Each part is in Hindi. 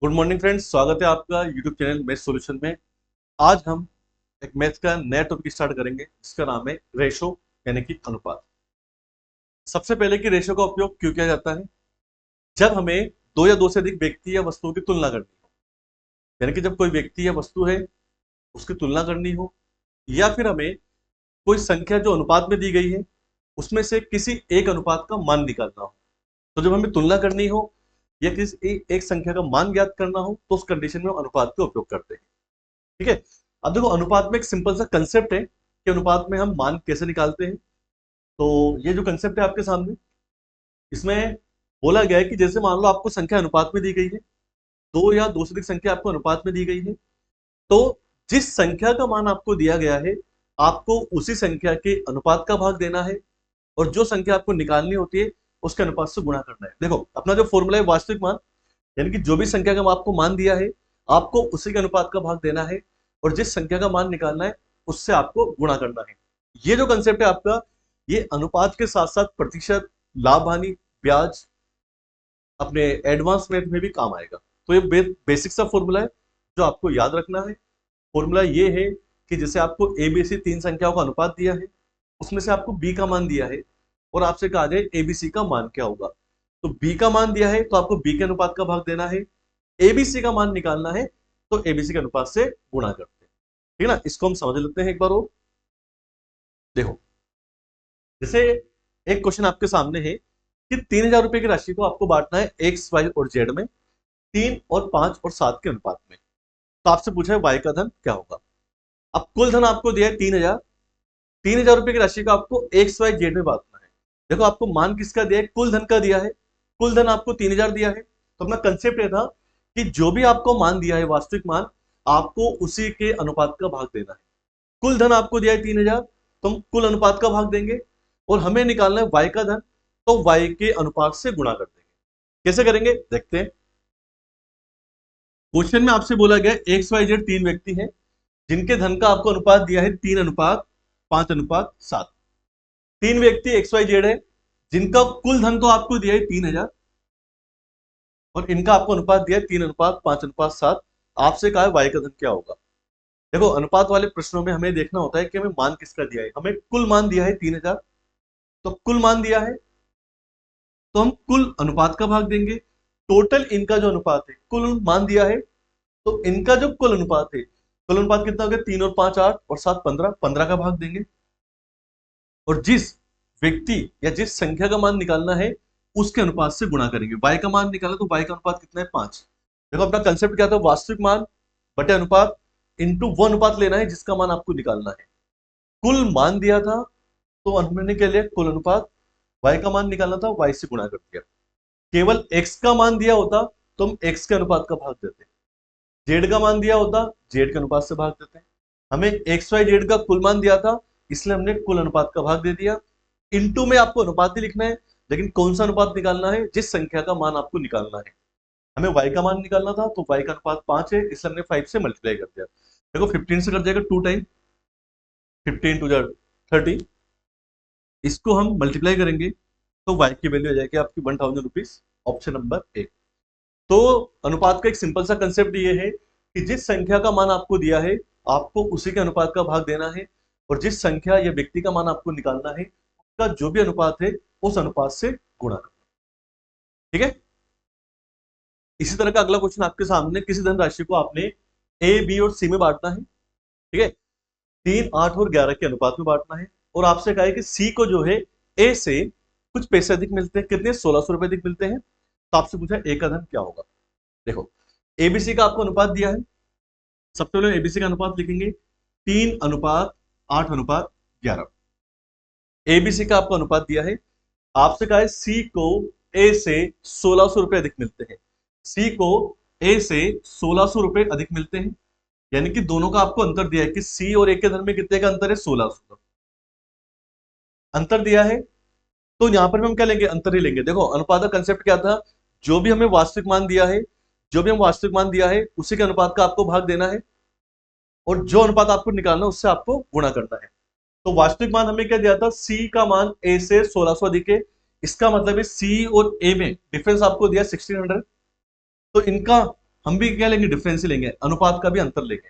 गुड मॉर्निंग फ्रेंड्स, स्वागत है आपका यूट्यूब चैनल मैथ सॉल्यूशन में। आज हम एक मैथ का नया टॉपिक स्टार्ट करेंगे जिसका नाम है रेशो यानी कि अनुपात। सबसे पहले कि रेशो का उपयोग क्यों किया जाता है? जब हमें दो या दो से अधिक व्यक्ति या वस्तुओं की तुलना करनी हो, यानी कि जब कोई व्यक्ति या वस्तु है उसकी तुलना करनी हो, या फिर हमें कोई संख्या जो अनुपात में दी गई है उसमें से किसी एक अनुपात का मान निकालना हो। तो जब हमें तुलना करनी हो या किसी एक संख्या का मान ज्ञात करना हो तो उस कंडीशन में हम अनुपात का उपयोग करते हैं। ठीक है। अब देखो, अनुपात में एक सिंपल सा कंसेप्ट है कि अनुपात में हम मान कैसे निकालते हैं। तो ये जो कंसेप्ट है आपके सामने, इसमें बोला गया है कि जैसे मान लो आपको संख्या अनुपात में दी गई है, दो या दो से अधिक संख्या आपको अनुपात में दी गई है, तो जिस संख्या का मान आपको दिया गया है आपको उसी संख्या के अनुपात का भाग देना है, और जो संख्या आपको निकालनी होती है उसके अनुपात से गुणा करना है। देखो, अपना जो फॉर्मूला है वास्तविक मान, यानी कि जो भी संख्या का आपको मान दिया है आपको उसी के अनुपात का भाग देना है, और जिस संख्या का मान निकालना है उससे आपको गुणा करना है। ये जो कंसेप्ट है आपका, ये अनुपात के साथ साथ प्रतिशत, लाभ हानि, ब्याज, अपने एडवांस मैथ में भी काम आएगा। तो ये बेसिक सा फॉर्मूला है जो आपको याद रखना है। फॉर्मूला ये है कि जैसे आपको एबीसी तीन संख्याओं का अनुपात दिया है, उसमें से आपको बी का मान दिया है और आपसे कहा जाए एबीसी का मान क्या होगा। तो बी का मान दिया है तो आपको बी के अनुपात का भाग देना है, एबीसी का मान निकालना है तो एबीसी के अनुपात से गुणा करते हैं। ठीक है ना, इसको हम समझ लेते हैं एक बार और। देखो, जैसे एक क्वेश्चन आपके सामने है कि 3,000 रुपए की राशि को आपको बांटना है एक्स वाई और जेड में, 3 और 5 और 7 के अनुपात में। तो आपसे पूछा है वाई का धन क्या होगा। अब कुल धन आपको दिया है 3,000, 3,000 रुपए की राशि को आपको एक्स वाई जेड में बांटना है। देखो, आपको मान किसका दिया है? कुल धन का दिया है। कुल धन आपको 3,000 दिया है, तो अपना कंसेप्ट यह था कि जो भी आपको मान दिया है वास्तविक मान, आपको उसी के अनुपात का भाग देना है। कुल धन आपको दिया है 3,000, तो हम कुल अनुपात का भाग देंगे, और हमें निकालना है वाई का धन, तो वाई के अनुपात से गुणा कर देंगे। कैसे करेंगे देखते हैं। क्वेश्चन में आपसे बोला गया एक्स वाई जेड तीन व्यक्ति हैं जिनके धन का आपको अनुपात दिया है 3:5:7। तीन व्यक्ति एक्स वाई जेड है जिनका कुल धन तो आपको दिया है 3,000, और इनका आपको अनुपात दिया है 3:5:7। आपसे कहा है वाई का धन क्या होगा। देखो, अनुपात वाले प्रश्नों में हमें देखना होता है कि हमें मान किसका दिया है। हमें कुल मान दिया है 3,000, तो कुल मान दिया है तो हम कुल अनुपात का भाग देंगे। टोटल इनका जो अनुपात है, कुल मान दिया है तो इनका जो कुल अनुपात है, कुल अनुपात कितना हो गया? 3 और 5 8 और 7 15, 15 का भाग देंगे, और जिस व्यक्ति या जिस संख्या का मान निकालना है उसके अनुपात से गुणा करेंगे। y का मान निकाला तो y का अनुपात कितना है? 5। देखो, अपना कंसेप्ट क्या था? वास्तविक मान बटे अनुपात इंटू वो अनुपात लेना है जिसका मान आपको निकालना है। कुल मान दिया था तो हमने क्या लिया? कुल अनुपात। y का मान निकालना था, y से गुणा कर दिया। केवल x का मान दिया होता तो हम x के अनुपात का भाग देते, जेड का मान दिया होता जेड के अनुपात से भाग देते। हमें एक्स वाई जेड का कुल मान दिया था, इसलिए हमने कुल अनुपात का भाग दे दिया। इनटू में आपको अनुपात ही लिखना है, लेकिन कौन सा अनुपात निकालना है? जिस संख्या का मान आपको निकालना है। हमें y का मान निकालना था तो y का अनुपात 5 है, इसलिए हमने 5 से मल्टीप्लाई कर दिया। देखो, 15 से कट जाएगा 2 टाइम, 15 टू 30। इसको हम मल्टीप्लाई करेंगे तो y की वैल्यू आ जाएगी आपकी 1,000 रुपीज। Option number A. तो अनुपात का एक सिंपल सा कंसेप्ट ये है कि जिस संख्या का मान आपको दिया है आपको उसी के अनुपात का भाग देना है, और जिस संख्या या व्यक्ति का मान आपको निकालना है उसका जो भी अनुपात है उस अनुपात से गुणा करना। ठीक है। इसी तरह का अगला क्वेश्चन आपके सामने, किसी धनराशि को आपने ए बी और सी में बांटना है। ठीक है। 3 8 और 11 के अनुपात में बांटना है, और आपसे कहा है कि सी को जो है ए से कुछ पैसे अधिक मिलते हैं। कितने? 1,600 रुपए अधिक मिलते हैं। तो आपसे पूछा ए का धन क्या होगा। देखो, एबीसी का आपको अनुपात दिया है। सबसे पहले एबीसी का अनुपात लिखेंगे 3:8:11। एबीसी का आपको अनुपात दिया है। आपसे कहा है सी को ए से 1,600 रुपए अधिक मिलते हैं। सी को ए से 1,600 रुपए अधिक मिलते हैं, यानी कि दोनों का आपको अंतर दिया है कि सी और ए के धन में कितने का अंतर है? 1,600 का अंतर दिया है। तो यहां पर हम क्या लेंगे? अंतर ही लेंगे। देखो, अनुपात का कंसेप्ट क्या था? जो भी हमें वास्तविक मान दिया है, जो भी हम वास्तविक मान दिया है उसी के अनुपात का आपको भाग देना है, और जो अनुपात आपको निकालना है उससे आपको गुणा करना है। तो वास्तविक मान हमें क्या दिया था? सी का मान ए से 1,600 अधिक है। इसका मतलब है सी और ए में डिफरेंस आपको दिया 1,600। तो इनका हम भी क्या लेंगे, डिफरेंस ही लेंगे, अनुपात का भी अंतर लेंगे।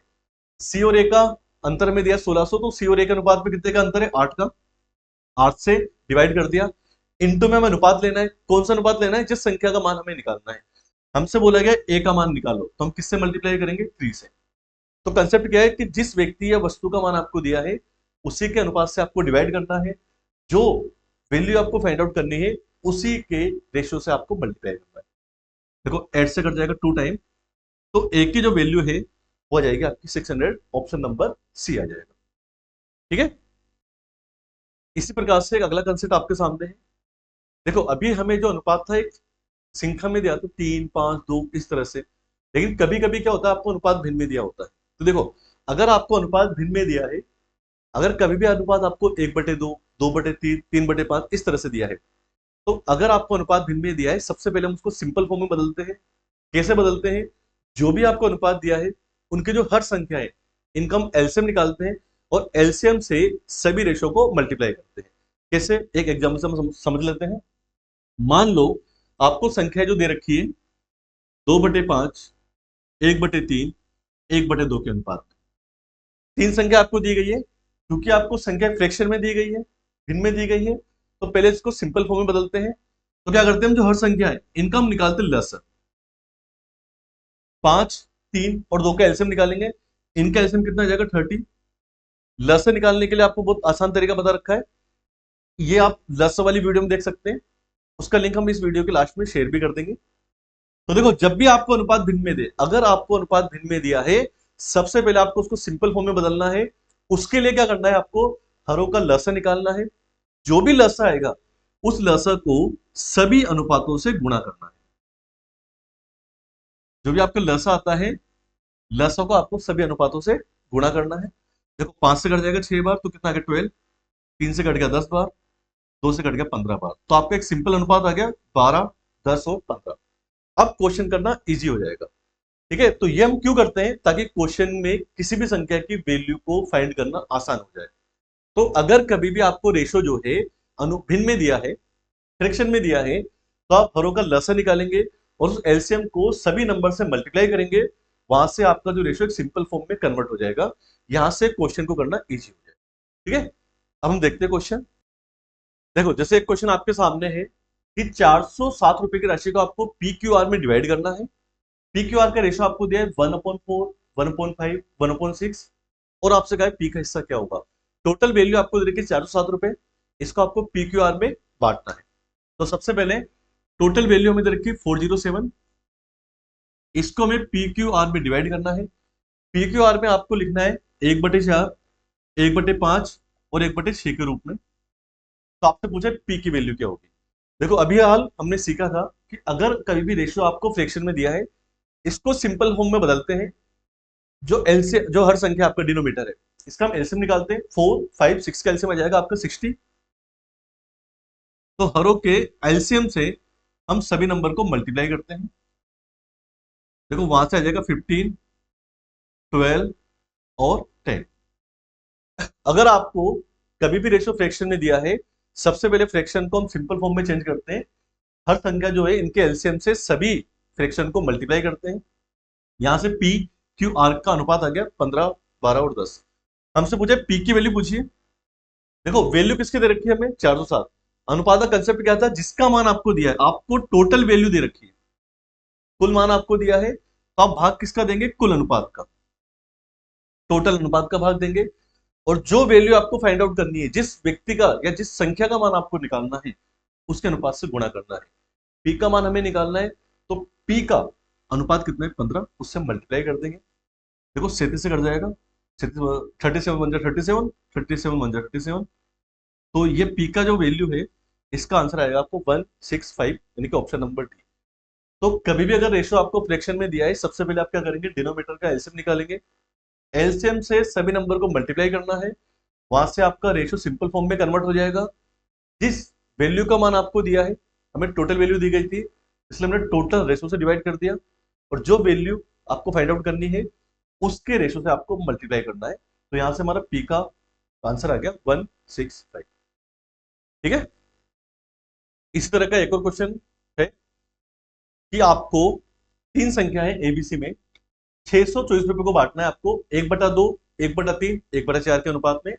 सी और ए का अंतर में दिया 1600, तो सी और ए के अनुपात में कितने का अंतर है, 8 का। 8 से डिवाइड कर दिया, इनटू में हमें अनुपात लेना है। कौन सा अनुपात लेना है, जिस संख्या का मान हमें निकालना है। हमसे बोला गया ए का मान निकालो, तो हम किससे मल्टीप्लाई करेंगे, 3 से। तो कंसेप्ट क्या है कि जिस व्यक्ति या वस्तु का मान आपको दिया है उसी के अनुपात से आपको डिवाइड करना है, जो वैल्यू आपको फाइंड आउट करनी है उसी के रेशियो से आपको मल्टीप्लाई करना है। देखो 8 से कट जाएगा 2 टाइम, तो ए की जो वैल्यू है वो आ जाएगी आपकी 600, ऑप्शन नंबर सी आ जाएगा। ठीक है, इसी प्रकार से एक अगला कंसेप्ट आपके सामने है। देखो अभी हमें जो अनुपात था एक श्रृंखला में दिया था 3 5 2 इस तरह से, लेकिन कभी कभी क्या होता है आपको अनुपात भिन्न में दिया होता है। तो देखो अगर आपको अनुपात भिन्न में दिया है, अगर कभी भी अनुपात आपको 1/2 2/3 3/5 इस तरह से दिया है, तो अगर आपको अनुपात भिन्न में दिया है, सबसे पहले हम उसको सिंपल फॉर्म में बदलते हैं। कैसे बदलते हैं, जो भी आपको अनुपात दिया है उनके जो हर संख्या है इनका हम एलसीएम निकालते हैं और एलसीएम से सभी रेशो को मल्टीप्लाई करते हैं। कैसे, एक एग्जाम्पल से हम समझ लेते हैं। मान लो आपको संख्या जो दे रखी है 2/5 1/3 1/2 के अनुपात। तीन संख्या आपको दी गई है, क्योंकि आपको संख्या फ्रैक्शन में दी गई है, भिन्न में दी गई है, तो पहले इसको सिंपल फॉर्म में बदलते हैं। तो क्या करते हैं, हम जो हर संख्या है इनका हम निकालते हैं लसर। 5 3 और 2 का एलसीएम निकालेंगे, इनका एलसीएम कितना आ जाएगा 30। लसर निकालने के लिए आपको बहुत आसान तरीका बता रखा है, ये आप लसर वाली वीडियो में देख सकते हैं, उसका लिंक हम इस वीडियो के लास्ट में शेयर भी कर देंगे। तो देखो जब भी आपको अनुपात भिन्न में दे, अगर आपको अनुपात भिन्न में दिया है, सबसे पहले आपको उसको सिंपल फॉर्म में बदलना है। उसके लिए क्या करना है, आपको हरों का लसा निकालना है। जो भी लसा आएगा उस लसा को सभी अनुपातों से गुणा करना है। जो भी आपका लसा आता है, लसा को आपको सभी अनुपातों से गुणा करना है। देखो 5 से कट जाएगा 6 बार, तो कितना आ गया 12। 3 से कट गया 10 बार, 2 से कट गया 15 बार, तो आपका एक सिंपल अनुपात आ गया 12 10 और 15। अब क्वेश्चन करना इजी हो जाएगा। ठीक है, तो ये हम क्यों करते हैं, ताकि क्वेश्चन में किसी भी संख्या की वैल्यू को फाइंड करना आसान हो जाए। तो अगर कभी भी आपको रेशो जो है भिन्न में दिया है, फ्रैक्शन में दिया है, तो आप हरों का लसा निकालेंगे और उस एलसीएम को सभी नंबर से मल्टीप्लाई करेंगे। वहां से आपका जो रेशो एक सिंपल फॉर्म में कन्वर्ट हो जाएगा। यहां से क्वेश्चन को करना इजी हो जाएगा। ठीक है, अब हम देखते हैं क्वेश्चन। देखो जैसे एक क्वेश्चन आपके सामने है कि 407 रुपए की राशि को आपको पी क्यू आर में डिवाइड करना है। पी क्यू आर का रेशो आपको दिया है 1/4 1/5 1/6, और आपसे कहा है पी का हिस्सा क्या होगा। टोटल वैल्यू आपको दे रखी है 407 रुपए, इसको आपको पी क्यू आर में बांटना है। तो सबसे पहले टोटल वैल्यू हमें दे रखी है 407, इसको हमें पी क्यू आर में डिवाइड करना है। पी क्यू आर में आपको लिखना है 1/4 1/5 और 1/6 के रूप में। तो आपसे पूछे पी की वैल्यू क्या होगी। देखो अभी हाल हमने सीखा था कि अगर कभी भी रेशियो आपको फ्रैक्शन में दिया है, इसको सिंपल फॉर्म में बदलते हैं। जो एलसीएम, जो हर संख्या आपका डिनोमिनेटर है, इसका हम एलसीएम निकालते हैं। 4 5 6 का एलसीएम आ जाएगा आपका 60। तो हरों के एलसीएम से हम सभी नंबर को मल्टीप्लाई करते हैं। देखो वहां से आ जाएगा 15 12 और 10। अगर आपको कभी भी रेशियो फ्रैक्शन में दिया है, सबसे पहले फ्रैक्शन को हम सिंपल फॉर्म में चेंज करते हैं। हर संख्या जो है इनके एलसीएम से सभी फ्रैक्शन को मल्टीप्लाई करते हैं। यहां से पी क्यू आर का अनुपात आ गया 15 12 और 10। हमसे पूछे पी की वैल्यू पूछिए। देखो वैल्यू किसके दे रखी है हमें, 407। अनुपात का कंसेप्ट क्या था, जिसका मान आपको दिया है, आपको टोटल वैल्यू दे रखी है, कुल मान आपको दिया है, तो आप भाग किसका देंगे, कुल अनुपात का, टोटल अनुपात का भाग देंगे। और जो वैल्यू आपको फाइंड आउट करनी है, जिस व्यक्ति का या जिस संख्या का मान आपको निकालना है, उसके अनुपात से गुणा करना है। पी का मान हमें निकालना है, तो पी का अनुपात कितना है 15, उससे मल्टीप्लाई कर देंगे। देखो 37 से कट जाएगा, 37 बन जाए 37 37 बन जाए 37। तो ये पी का जो वैल्यू है, इसका आंसर आएगा आपको 165, यानी कि ऑप्शन नंबर डी। तो कभी भी अगर रेशो आपको फ्रैक्शन में दिया है, सबसे पहले आप क्या करेंगे, डिनोमिनेटर का एलसीएम निकालेंगे। एलसीएम से सभी नंबर को मल्टीप्लाई करना है, वहां से आपका रेशो सिंपल फॉर्म में कन्वर्ट हो जाएगा। जिस वैल्यू का मान आपको दिया है, हमें टोटल वैल्यू दी गई थी, इसलिए हमने टोटल रेशो से डिवाइड कर दिया, और जो वैल्यू आपको फाइंड आउट करनी है उसके रेशो से आपको मल्टीप्लाई करना है। तो यहां से हमारा पी का आंसर आ गया 165। ठीक है, इसी तरह का एक और क्वेश्चन है कि आपको तीन संख्या है एबीसी में, 624 रुपए को बांटना है आपको 1/2, 1/3, 1/4 के अनुपात में।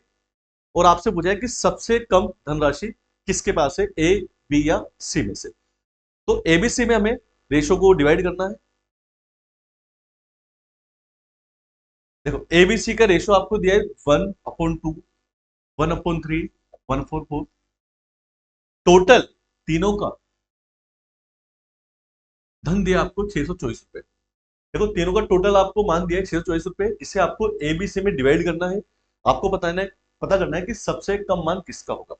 और आपसे पूछा है कि सबसे कम धनराशि किसके पास है, ए, बी या सी में से। तो एबीसी में हमें रेशो को डिवाइड करना है। देखो एबीसी का रेशो आपको दिया है 1/2, 1/3, 1/4। टोटल तीनों का धन दिया आपको 624 रुपए। देखो तीनों का टोटल आपको मान दिया है 624 रुपए, इसे आपको एबीसी में डिवाइड करना है। आपको पता करना है कि सबसे कम मान किसका होगा।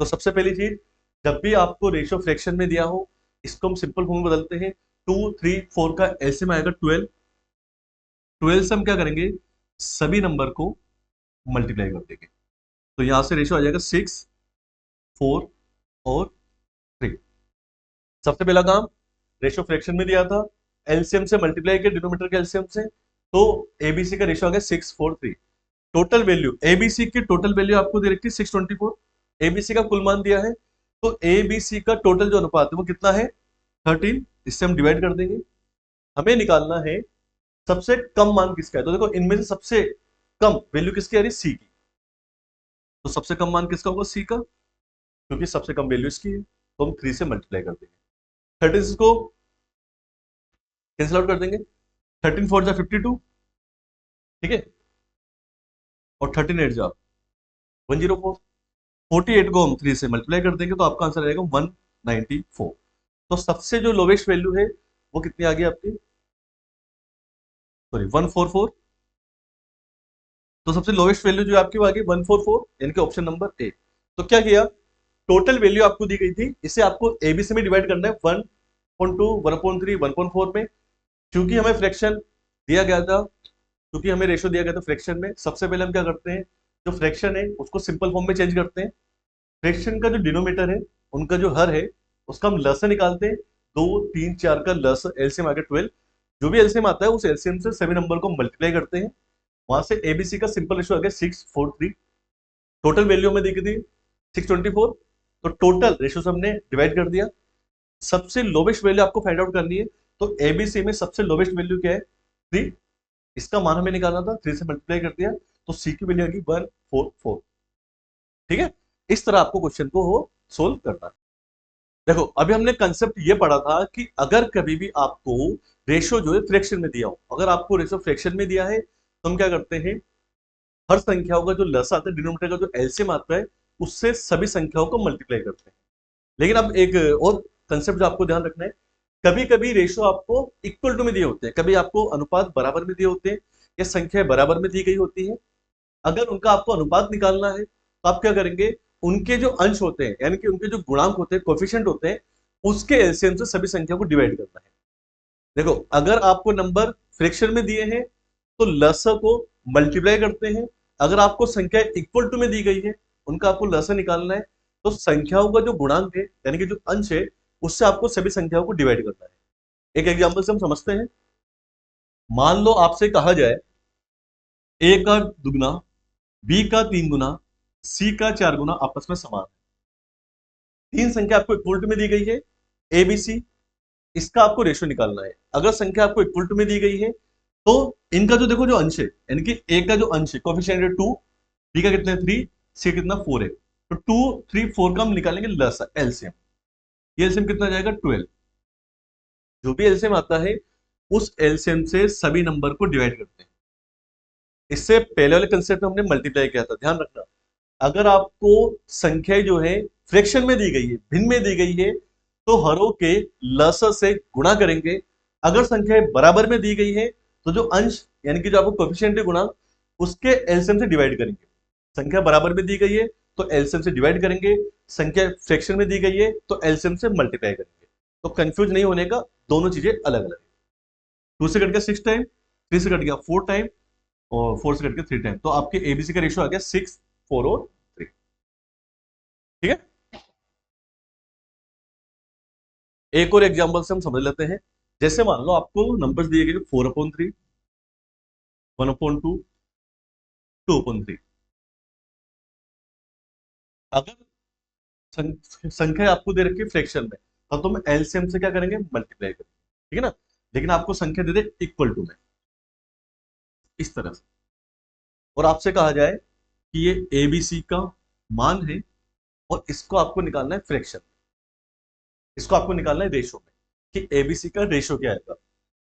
तो सबसे पहली चीज, जब भी आपको रेशियो फ्रैक्शन में दिया हो, इसको हम सिंपल फॉर्म में बदलते हैं। 2, 3, 4 का एलसीएम आएगा 12। 12 से हम क्या करेंगे, सभी नंबर को मल्टीप्लाई कर देंगे। तो यहां से रेशियो आ जाएगा 6, 4 और 3। सबसे पहला काम, रेशियो फ्रैक्शन में दिया था, एलसीएम से मल्टीप्लाई किया डिनोमिनेटर के एलसीएम से, तो एबीसी का रेशियो आ गया 643। टोटल वैल्यू, एबीसी की टोटल वैल्यू आपको दे रखी है 624, एबीसी का कुल मान दिया है। तो एबीसी का टोटल जो अनुपात है वो कितना है, 13। इससे हम डिवाइड कर देंगे। हमें निकालना है सबसे कम मान किसका है। तो देखो इनमें से सबसे कम वैल्यू किसकी आ रही है, सी की। तो सबसे कम मान किसका होगा, सी का, क्योंकि सबसे कम वैल्यू इसकी है। तो हम 3 से मल्टीप्लाई कर देंगे। 36 को कैंसिल आउट कर देंगे। 13 4 जा 52, ठीक है, और 13 8 जा 104। 48 को हम 3 से मल्टीप्लाई कर देंगे तो आपका आंसर आएगा 194। तो सबसे जो लोवेस्ट वैल्यू है वो कितनी आ गई आपकी, सॉरी 144। तो सबसे लोवेस्ट वैल्यू जो आपकी वो आ गई 144, यानी कि ऑप्शन नंबर ए। तो क्या किया, टोटल वैल्यू आपको दी गई थी, इसे आपको एबीसी में डिवाइड करना है 1/2, 1/3, 1/4 में। क्योंकि हमें फ्रैक्शन दिया गया था, क्योंकि हमें रेशो दिया गया था फ्रैक्शन में, सबसे पहले हम क्या करते हैं, जो फ्रैक्शन है उसको सिंपल फॉर्म में चेंज करते हैं। फ्रैक्शन का जो डिनोमीटर है, उनका जो हर है, उसका हम लस निकालते हैं। 2, 3, 4 का लस, एलसीएम आ गया 12। जो भी एलसीएम आता है उस एलसीएम से सभी नंबर को मल्टीप्लाई करते हैं। वहां से एबीसी का सिंपल रेशो आ गया 643। टोटल वैल्यू में दी थी 624। तो टोटल रेशो से हमने डिवाइड कर दिया। सबसे लोवेस्ट वैल्यू आपको फाइंड आउट करनी है। तो एबीसी में सबसे लोवेस्ट वैल्यू क्या है, 3। इसका मान हमें निकालना था, 3 से मल्टीप्लाई कर दिया, तो सी की वैल्यू आ गई 144। ठीक है, इस तरह आपको क्वेश्चन को हो सोल्व करना है। देखो अभी हमने कंसेप्ट ये पढ़ा था कि अगर कभी भी आपको रेशो जो है फ्रैक्शन में दिया हो, अगर आपको रेशो फ्रैक्शन में दिया है तो हम क्या करते हैं, हर संख्याओं का जो लस आता है, डिनोमिनेटर का जो एलसीएम आता है, उससे सभी संख्याओं को मल्टीप्लाई करते हैं। लेकिन अब एक और कंसेप्ट जो आपको ध्यान रखना है, कभी कभी रेशो आपको इक्वल टू में दिए होते हैं, कभी आपको अनुपात बराबर में दिए होते हैं, या संख्या बराबर में दी गई होती है। अगर उनका आपको अनुपात निकालना है तो आप क्या करेंगे, उनके जो अंश होते हैं, यानी कि उनके जो गुणांक होते हैं, कोफिशिएंट होते हैं, उसके एलसीएम से सभी संख्या को डिवाइड करना है। देखो अगर आपको नंबर फ्रैक्शन में दिए हैं तो लसा को मल्टीप्लाई करते हैं। अगर आपको संख्या इक्वल टू में दी गई है, उनका आपको लसा निकालना है, तो संख्याओं का जो गुणांक है, यानी कि जो अंश है, उससे आपको सभी संख्याओं को डिवाइड करना है। एक एग्जांपल से हम समझते हैं। मान लो आपसे कहा जाए ए का दुगना, बी का 3 गुना, सी का 4 गुना आपस में समान है। तीन संख्या आपको इक्वल टू में दी गई है, ए बी सी, इसका आपको रेशियो निकालना है। अगर संख्या आपको इक्वल टू में दी गई है तो इनका जो देखो जो अंश है, यानी कि ए का जो अंश है कोफिशिएंट है 2, बी का कितना है 3, सी कितना 4 है। तो 2, 3, 4 का हम निकालेंगे लसा, एलसीएम। ये एलसीएम कितना आ जाएगा 12। जो भी एलसीएम आता है उस एलसीएम से सभी नंबर को डिवाइड करते हैं। इससे पहले वाले कंसेप्ट में हमने मल्टीप्लाई किया था, ध्यान रखना। अगर आपको संख्या जो है फ्रैक्शन में दी गई है, भिन्न में दी गई है, तो हरों के लसा से गुणा करेंगे। अगर संख्या बराबर में दी गई है तो जो अंश, यानी कि जो आपको कोएफिशिएंट है गुणांक, उसके एलसीएम से डिवाइड करेंगे। संख्या बराबर में दी गई है तो एलसीएम से डिवाइड करेंगे, संख्या फ्रैक्शन में दी गई है तो एलसीएम से मल्टीप्लाई करेंगे। तो कंफ्यूज नहीं होने का, दोनों चीजें अलग अलग है। 2 से कट गया 6 टाइम, 3 से कट गया 4 टाइम, और 4 से कट गया 3 टाइम। तो आपके एबीसी का रेशियो आ गया 6, 4 और 3। ठीक है, एक और एग्जांपल से हम समझ लेते हैं। जैसे मान लो आपको नंबर्स दिए गए 4/3, 1/2, 2/3। अगर संख्या आपको दे रखी है फ्रैक्शन में, तो तुम एलसीएम से क्या करेंगे, मल्टीप्लाई करेंगे। ठीक है ना। लेकिन आपको संख्या दे दे इक्वल टू में, इस तरह से, और आपसे कहा जाए कि ये एबीसी का मान है और इसको आपको निकालना है फ्रैक्शन, इसको आपको निकालना है रेशो में, कि एबीसी का रेशो क्या आएगा।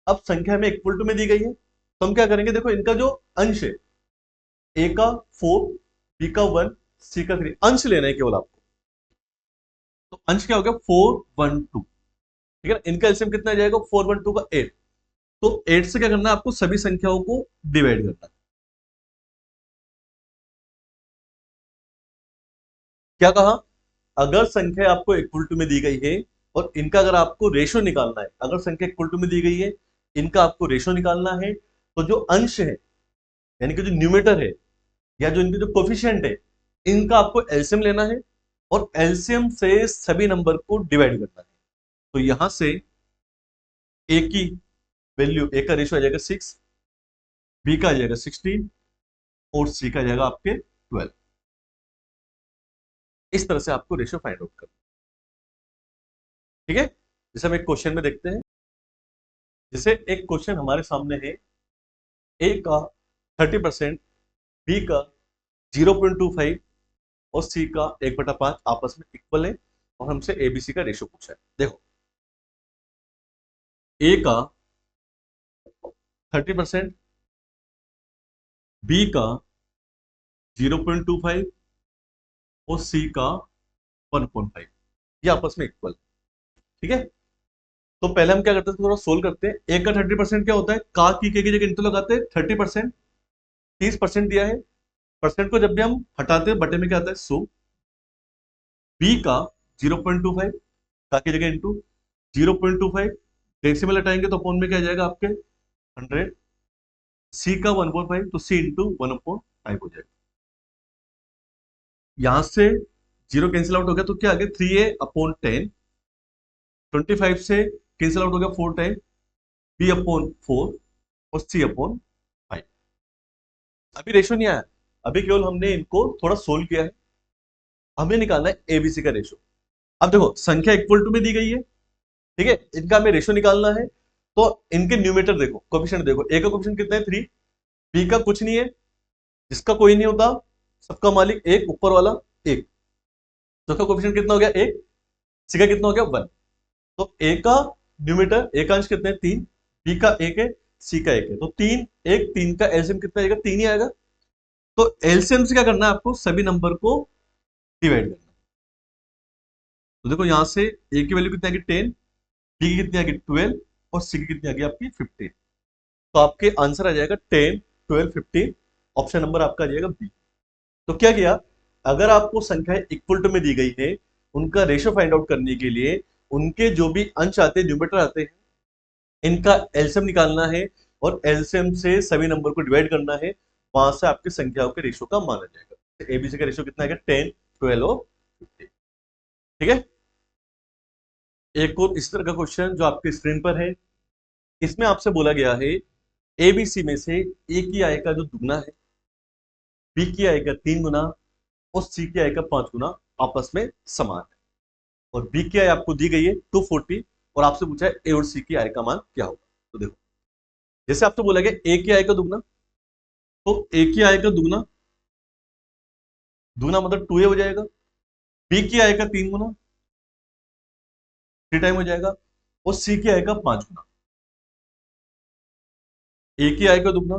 अब संख्या में इक्वल टू में दी गई है, तो हम क्या करेंगे, देखो इनका जो अंश है, ए का 4, बी का 1, सी का 3, अंश लेना है केवल आपको। तो अंश क्या हो गया, 412, ठीक है ना। इनका एलसीएम कितना आ जाएगा, 412 का 8। तो 8 से क्या करना है आपको, सभी संख्याओं को डिवाइड करना है। क्या कहा, अगर संख्या आपको इक्वल टू में दी गई है और इनका अगर आपको रेशो निकालना है, अगर संख्या इक्वल टू में दी गई है, इनका आपको रेशो निकालना है, तो जो अंश है यानी कि जो न्यूमेटर है या जो इनके जो कोफिशिएंट है, इनका आपको एलसीएम लेना है और एलसीएम से सभी नंबर को डिवाइड करना है। तो यहां से ए की वैल्यू, ए का रेशो आ जाएगा 6, बी का आ जाएगा 16 और सी का आ जाएगा आपके 12। इस तरह से आपको रेशो फाइंड आउट करना, ठीक है। जैसे हम एक क्वेश्चन में देखते हैं, जैसे एक क्वेश्चन हमारे सामने है, ए का 30%, बी का 0.25 और सी का 1/5 आपस में इक्वल है, और हमसे एबीसी का रेशो पूछा है। देखो ए का 30%, बी का 0.25 और सी का 1.5, ये आपस में इक्वल, ठीक है। तो पहले हम क्या करते हैं, थोड़ा सोल्व करते हैं। ए का 30% क्या होता है, का की के की जगह इंटू लगाते हैं, 30%, 30% दिया है, परसेंट को जब भी हम हटाते हैं बटे में क्या आता है 100। बी का 0.25, का की जगह इंटू 0.25, डेसिमल हटाएंगे तो अपॉन में क्या जाएगा आपके 100। सी का 1.5, तो सी इंटू 1/5 हो जाएगा। यहां से जीरो कैंसिल आउट हो गया, तो क्या आ गया 3a/10, 25 से कैंसिल आउट हो गया 4 टाइम, b/4 और c/5। अभी रेशो नहीं आया, अभी केवल हमने इनको थोड़ा सोल्व किया है, हमें निकालना है एबीसी का रेशो। अब देखो संख्या इक्वल टू में दी गई है, ठीक है, इनका हमें रेशो निकालना है। तो इनके न्यूमेटर देखो, कोफिशिएंट देखो, ए का कोफिशिएंट कितना है 3, बी का कुछ नहीं है, जिसका कोई नहीं होता, सबका मालिक एक, ऊपर वाला एक, तो इसका कोफिशिएंट कितना हो गया 1, सी का कितना हो गया 1। तो ए का न्यूमेटर, ए का अंश कितना है 3, बी का 1 है, सी का 1 है, तो 3 1 3 का एलसीएम कितना आएगा, 3 ही आएगा। तो एलसीएम से क्या करना है आपको, सभी नंबर को डिवाइड करना है। तो देखो यहां से ए की वैल्यू कितनी आ गई 10, बी की कितनी आ गई 12 और सी की कितनी आ गई आपकी 15। तो आपके आंसर आ जाएगा 10 12 15, ऑप्शन नंबर आपका आ जाएगा बी। तो क्या किया, अगर आपको संख्याएं इक्वल टू में दी गई है, उनका रेशो फाइंड आउट करने के लिए उनके जो भी अंश आते हैं, न्यूमेटर आते हैं, इनका एलसीएम निकालना है और एलसीएम से सभी नंबर को डिवाइड करना है, वहां से आपकी संख्याओं के रेशो का मान आ जाएगा। एबीसी का रेशो कितना आएगा 10 12 और 15, ठीक है। एक और इस तरह का क्वेश्चन जो आपके स्क्रीन पर है, इसमें आपसे बोला गया है एबीसी में से ए की आय का जो दुगना है, बी की आय का 3 गुना और सी की आय का 5 गुना आपस में समान है, और बी की आय आपको दी गई है 240 और आपसे पूछा है ए और सी की आय का मान क्या होगा। तो देखो जैसे आपसे बोला गया ए की आय का दुगना, तो ए की आय का दुगना, दुगना मतलब 2a हो जाएगा, बी की आय का 3 गुना 3 टाइम हो जाएगा, और सी की आय का 5 गुना। ए की आय का दुगना,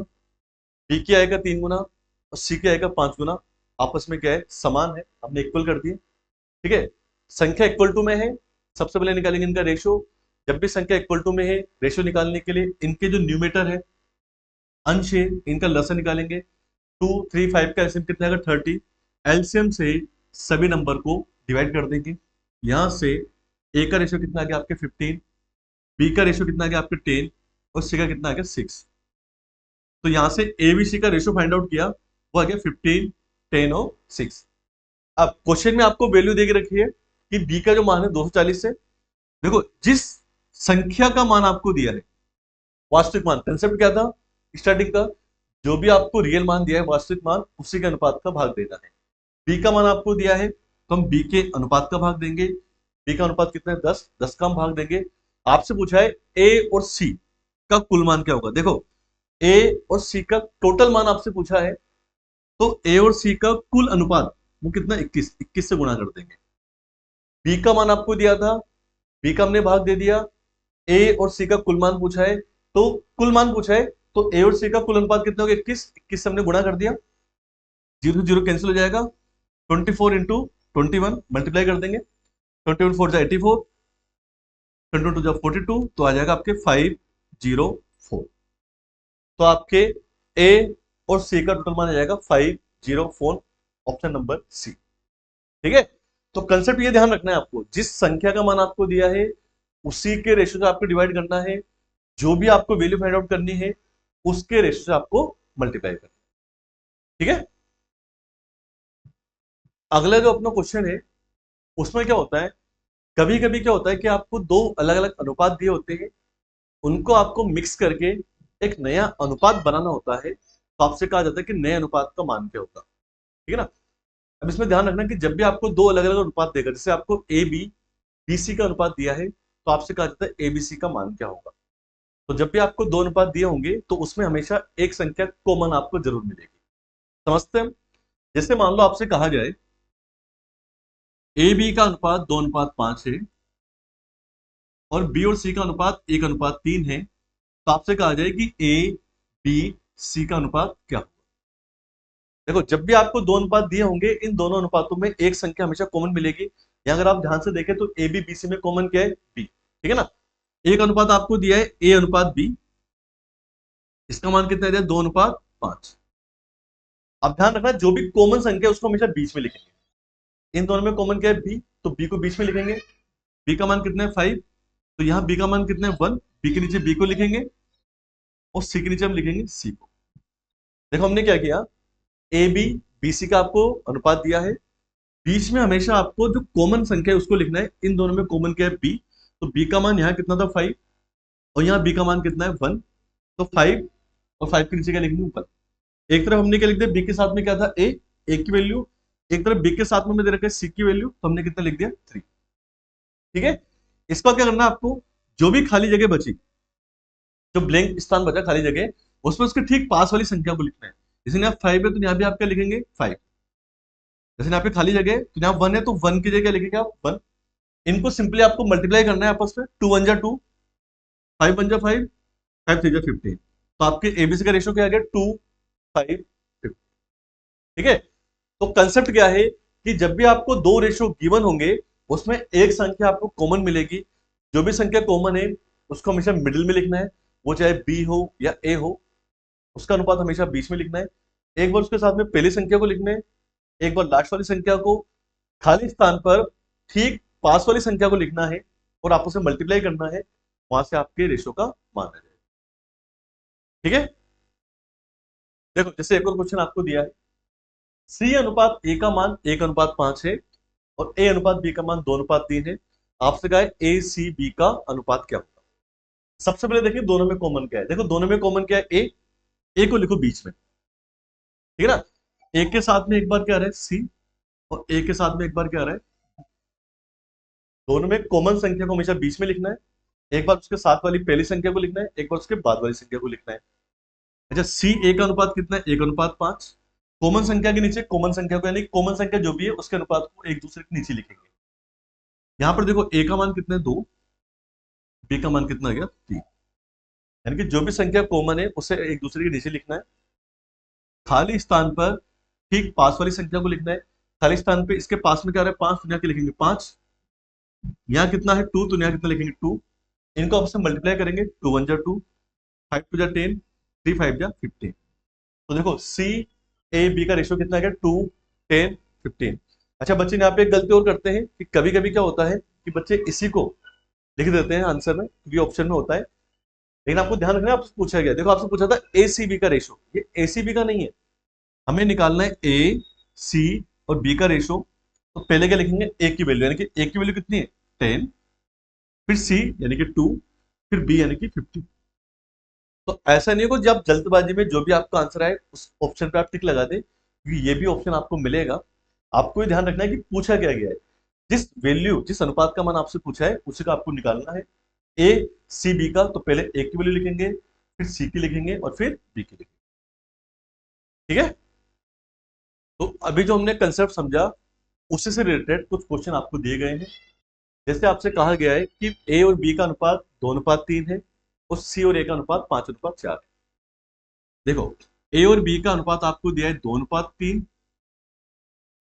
बी की आय का 3 गुना और सी की आय का 5 गुना आपस में क्या है, समान है, हमने इक्वल कर दिए, ठीक है। संख्या इक्वल टू में है, सबसे पहले निकालेंगे इनका रेशो। जब भी संख्या इक्वल टू में है, रेशो निकालने के लिए इनके जो न्यूमेटर है, अंश है, इनका लसन निकालेंगे। 2 3 5 का एलसीएम कितना आएगा 30, एलसीएम से सभी नंबर को डिवाइड कर देंगे। यहां से ए का रेशो कितना आ गया आपके 15, बी का रेशो कितना आ गया आपके 10 और सी का कितना आ गया 6। तो यहां से ए बी सी का रेशो फाइंड आउट किया, वो आ गया 15 10 और 6। अब क्वेश्चन में आपको वैल्यू दे के रखी है कि बी का जो मान है 240 से, देखो जिस संख्या का मान आपको दिया है, वास्तविक मान, कंसेप्ट क्या था स्टार्टिंग का, जो भी आपको रियल मान दिया है वास्तविक मान, उसी के अनुपात का भाग देना है। बी का मान आपको दिया है तो हम बी के अनुपात का भाग देंगे। बी का अनुपात कितना है 10, 10 का हम भाग देंगे। आपसे पूछा है ए और सी, का कुल मान क्या होगा। देखो ए और सी का टोटल मान आपसे पूछा है, तो ए और सी का कुल अनुपात वो कितना, 21, 21 से गुणा कर देंगे। बी का मान आपको दिया था, बी का हमने भाग दे दिया। ए और सी का कुल मान पूछा है, तो कुल मान पूछा है, तो ए और सी का कुल अनुपात कितना होगा, 21, 21 से हमने गुणा कर दिया, जीरो जीरो कैंसिल हो जाएगा। 24 इंटू 21 मल्टीप्लाई कर देंगे, 21 4 84, 22 42, तो आ जाएगा आपके 504। तो आपके ए और सी का टोटल मान आ जाएगा 504, ऑप्शन नंबर सी। ठीक है, तो कंसेप्ट ये ध्यान रखना है आपको, जिस संख्या का मान आपको दिया है उसी के रेशियो से आपको डिवाइड करना है, जो भी आपको वैल्यू फाइंड आउट करनी है उसके रेशियो से आपको मल्टीप्लाई करना है। ठीक है, अगला जो अपना क्वेश्चन है उसमें क्या होता है, कभी कभी क्या होता है कि आपको दो अलग अलग अनुपात दिए होते हैं, उनको आपको मिक्स करके एक नया अनुपात बनाना होता है, तो आपसे कहा जाता है कि नए अनुपात का मान क्या होगा। ठीक है ना, अब इसमें ध्यान रखना कि जब भी आपको दो अलग अलग अनुपात देगा, जैसे आपको ए बी बी सी का अनुपात दिया है, तो आपसे कहा जाता है ए बी सी का मान क्या होगा। तो जब भी आपको दो अनुपात दिए होंगे तो उसमें हमेशा एक संख्या कॉमन आपको जरूर मिलेगी। समझते हैं, जैसे मान लो आपसे कहा जाए ए बी का अनुपात 2:5 है और बी और सी का अनुपात 1:3 है, तो आपसे कहा जाए कि ए बी सी का अनुपात क्या होगा। देखो जब भी आपको दो अनुपात दिए होंगे, इन दोनों अनुपातों में एक संख्या हमेशा कॉमन मिलेगी। या अगर आप ध्यान से देखें तो ए बी बी सी में कॉमन क्या है, बी। ठीक है ना, एक अनुपात आपको दिया है ए अनुपात बी, इसका मान कितना दिया, 2:5। अब ध्यान रखना जो भी कॉमन संख्या है उसको हमेशा बीच में लिखेंगे। इन दोनों में कॉमन क्या है, बी, तो बी को बीच में लिखेंगे। बी का मान कितना है, 5, तो यहाँ बी का मान कितना है, 1, बी के नीचे बी को लिखेंगे और सी के नीचे हम लिखेंगे सी को। देखो हमने क्या किया, ए बी बी सी का आपको अनुपात दिया है, बीच में हमेशा आपको जो कॉमन संख्या है उसको लिखना है। इन दोनों में कॉमन क्या है, बी, तो बी का मान यहाँ कितना था, 5, और यहाँ बी का मान कितना है, 1, तो 5 और 5 के नीचे क्या लिखेंगे, 1। एक तरफ हमने क्या लिख दिया, बी के साथ में क्या था, ए की वैल्यू, एक तरफ बी के साथ में दे रखा है सी की वैल्यू, तो हमने कितना लिख दिया, 3। ठीक है, इसका क्या करना है आपको, जो भी खाली जगह बची, जो ब्लैंक स्थान बचा खाली जगह, उसमें उसके ठीक पास वाली संख्या को लिखना है। जैसे यहाँ 5 है तो यहाँ भी आप क्या लिखेंगे, 5। जैसे यहाँ पे खाली जगह है तो यहाँ 1 है, तो 1 की जगह लिखेंगे आप 1। इनको सिंपली आपको मल्टीप्लाई करना है आपस में, 2 1 जा 2, 5 1 जा 5, 5 3 जा 15, तो आपके एबीसी का रेशियो क्या आ गया, 2 5 15। ठीक है, तो कंसेप्ट क्या है कि जब भी आपको दो रेशियो गिवन होंगे उसमें एक संख्या आपको कॉमन मिलेगी, जो भी संख्या कॉमन है उसको हमेशा मिडिल में लिखना है, वो चाहे बी हो या ए हो, उसका अनुपात हमेशा बीच में लिखना है। एक बार उसके साथ में पहली संख्या को लिखना है, एक बार लास्ट वाली संख्या को, खाली स्थान पर ठीक पास वाली संख्या को लिखना है और आपस में मल्टीप्लाई करना है, वहां से आपके रेशियो का मान आ जाएगा। ठीक है, देखो जैसे एक और क्वेश्चन आपको दिया है, सी अनुपात ए का मान 1:5 है और ए अनुपात बी का मान 2:3 है, आपसे कहा है ए सी बी का अनुपात क्या होगा। सबसे पहले देखिए दोनों में कॉमन क्या है, देखो दोनों में कॉमन क्या है, ए को लिखो बीच में। ठीक है ना, ए के साथ में एक बार क्या आ रहा है, सी, और ए के साथ में एक बार क्या आ रहा है, दोनों में कॉमन संख्या को हमेशा बीच में लिखना है। एक बार उसके साथ वाली पहली संख्या को लिखना है, एक बार उसके बाद वाली संख्या को लिखना है। अच्छा, सी ए का अनुपात कितना है, 1:5। कॉमन संख्या के नीचे कॉमन संख्या को, यानी कॉमन संख्या जो भी है उसके अनुपात को एक दूसरे के नीचे लिखेंगे। यहां पर देखो ए का मान कितना है, 2, बी का मान कितना आ गया, 3, यानी कि जो भी संख्या कॉमन है उसे एक दूसरे के नीचे लिखना है। खाली स्थान पर ठीक पास वाली संख्या को लिखना है। खाली स्थान पे इसके पास में क्या आ रहा है, 5, तो यहाँ के लिखेंगे 5। यहाँ कितना है, 2, तो यहाँ कितना लिखेंगे, 2। इनको आपस में मल्टीप्लाई करेंगे, 2 1 जा 2, 5 2 जा 10, 3 5 जा 15। तो देखो सी ए बी का रेशियो कितना है, 2 10 15। अच्छा बच्चे यहाँ पे एक गलती और करते हैं कि कभी कभी क्या होता है कि बच्चे इसी को लिख देते हैं आंसर में, क्योंकि ऑप्शन में होता है। लेकिन आपको ध्यान रखना है, आपसे पूछा गया, देखो आपसे पूछा था ए सी बी का रेशियो, ये ए सी बी का नहीं है, हमें निकालना है ए सी और बी का रेशियो। तो पहले क्या लिखेंगे, ए की वैल्यू, यानी कि ए की वैल्यू कितनी है, 10, फिर सी यानी कि 2, फिर बी यानी कि 15। तो ऐसा नहीं हो कि जब जल्दबाजी में जो भी आपका आंसर आए उस ऑप्शन पे आप टिक लगा दें, क्योंकि ये भी ऑप्शन आपको मिलेगा। आपको ये ध्यान रखना है कि पूछा क्या गया है, जिस वैल्यू जिस अनुपात का मान आपसे पूछा है उसी का आपको निकालना है। ए सी बी का, तो पहले ए की वैल्यू लिखेंगे, फिर सी की लिखेंगे और फिर बी की लिखेंगे। ठीक है, तो अभी जो हमने कंसेप्ट समझा उसी से रिलेटेड कुछ क्वेश्चन आपको दिए गए हैं। जैसे आपसे कहा गया है कि ए और बी का अनुपात 2:3 है और सी और ए का अनुपात 5:4 है। देखो, ए और बी का अनुपात आपको दिया है 2:3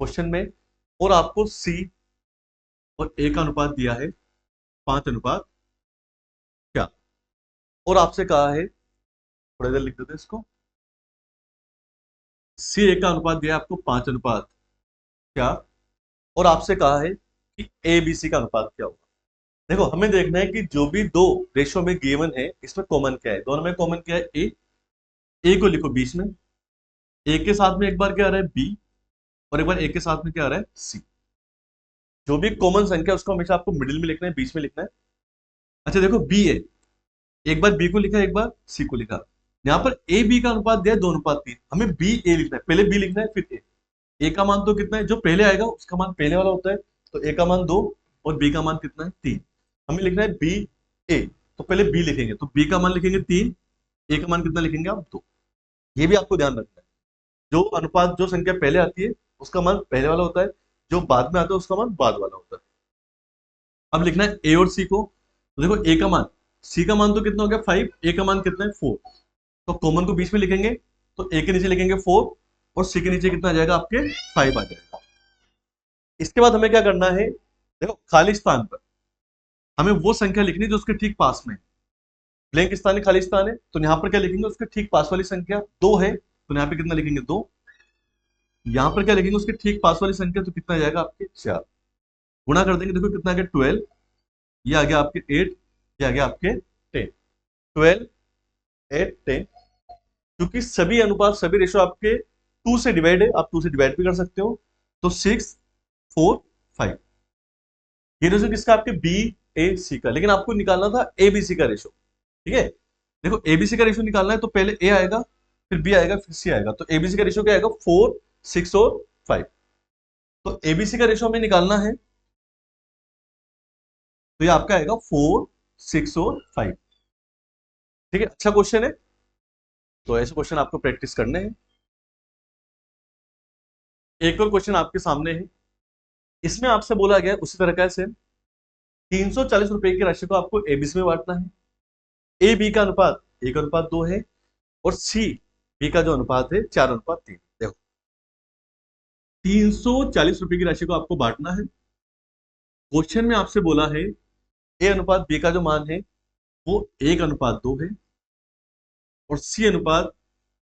क्वेश्चन में, और आपको सी और ए का अनुपात दिया है 5:4, और आपसे कहा है, थोड़ा देर लिख देते हैं इसको, सी ए का अनुपात दिया है आपको 5:4, और आपसे कहा है कि ए बी सी का अनुपात क्या होगा। देखो, हमें देखना है कि जो भी दो रेशो में गिवन है इसमें कॉमन क्या है। दोनों में कॉमन क्या है? ए को लिखो बीच में, ए के साथ में एक बार क्या आ रहा है बी, और एक बार ए के साथ में क्या आ रहा है सी। जो भी कॉमन संख्या है उसको हमेशा आपको मिडिल में लिखना है, बीच में लिखना है। अच्छा देखो, बी है, एक बार बी को लिखा, एक बार सी को लिखा। यहाँ पर ए बी का अनुपात दिया है 2:3, हमें बी ए लिखना है, पहले बी लिखना है फिर ए। ए का मान तो कितना है, जो पहले आएगा उसका मान पहले वाला होता है, तो ए का मान 2 और बी का मान कितना है 3। हमें लिखना है बी ए, तो पहले बी लिखेंगे, तो बी का मान लिखेंगे 3, ए का मान कितना लिखेंगे आप 2। ये भी आपको ध्यान रखना है, जो अनुपात जो संख्या पहले आती है उसका मान पहले वाला होता है, जो बाद में आता है उसका मान बाद वाला होता है। अब लिखना है ए और सी को, तो देखो ए का मान, सी का मान तो कितना हो गया 5, ए का मान कितना है 4, तो कॉमन को बीच में लिखेंगे, तो ए के नीचे लिखेंगे 4 और सी के नीचे कितना आ जाएगा आपके 5 आ जाएगा। इसके बाद हमें क्या करना है, देखो खाली स्थान पर हमें वो संख्या लिखनी है जो उसके ठीक पास में है। ब्लैंक स्थान है, खाली स्थान है, तो यहाँ पर क्या लिखेंगे, उसके ठीक पास वाली संख्या 2 है, तो यहाँ पे कितना लिखेंगे 2। यहाँ पर क्या लिखेंगे, उसके ठीक पास वाली संख्या, तो कितना आ जाएगा आपके 4। गुणा कर देंगे, देखो कितना आ गया 12, ये आ गया आपके 8, ये आ गया आपके 10। 12 8 10, क्योंकि सभी अनुपात सभी रेशो आपके 2 से डिवाइड है, आप 2 से डिवाइड भी कर सकते हो, तो 6 4 5। ये रेशो किसका, आपके बी ए सी का, लेकिन आपको निकालना था ए बी सी का रेशो। ठीक है, देखो एबीसी का रेशो निकालना है, तो पहले ए आएगा, फिर बी आएगा, फिर सी आएगा, तो एबीसी का रेशो क्या आएगा 4 6 और 5। तो एबीसी का रेशो हमें निकालना है, तो ये आपका आएगा 4 6 और 5। ठीक है, अच्छा क्वेश्चन है, तो ऐसे क्वेश्चन आपको प्रैक्टिस करने हैं। एक और क्वेश्चन आपके सामने है, इसमें आपसे बोला गया उसी तरह का सेम, 340 रुपए की राशि को आपको एबीसी में बांटना है। ए बी का अनुपात 1:2 है, और सी बी का जो अनुपात है 4:3। देखो, 340 रुपए की राशि को आपको बांटना है। क्वेश्चन में आपसे बोला है ए अनुपात बी का जो मान है वो 1:2 है, और सी अनुपात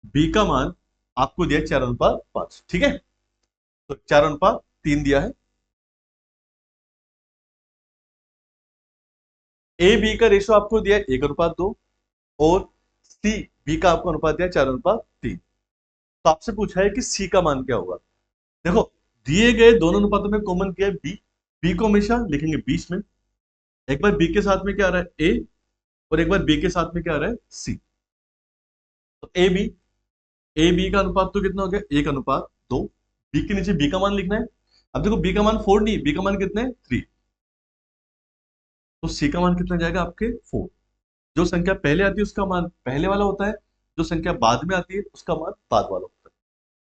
बी का मान आपको दिया 4:5। ठीक है, तो 4:3 दिया है। ए बी का रेशो आपको दिया है 1:2, और सी बी का आपको अनुपात दिया 4:3। तो आपसे पूछा है कि सी का मान क्या होगा। देखो, दिए गए दोनों अनुपातों में कॉमन क्या है बी, बी को हमेशा लिखेंगे बीच में, एक बार बी के साथ में क्या आ रहा है ए, और एक बार बी के साथ में क्या आ रहा है सी। तो ए बी का अनुपात तो कितना हो गया 1:2, बी के नीचे बी का मान लिखना है। अब देखो, बी का मान 4 नहीं, बी का मान कितना है 3, तो सी का मान कितना जाएगा आपके 4। जो संख्या पहले आती है उसका मान पहले वाला होता है, जो संख्या बाद में आती है उसका मान बाद वाला होता है।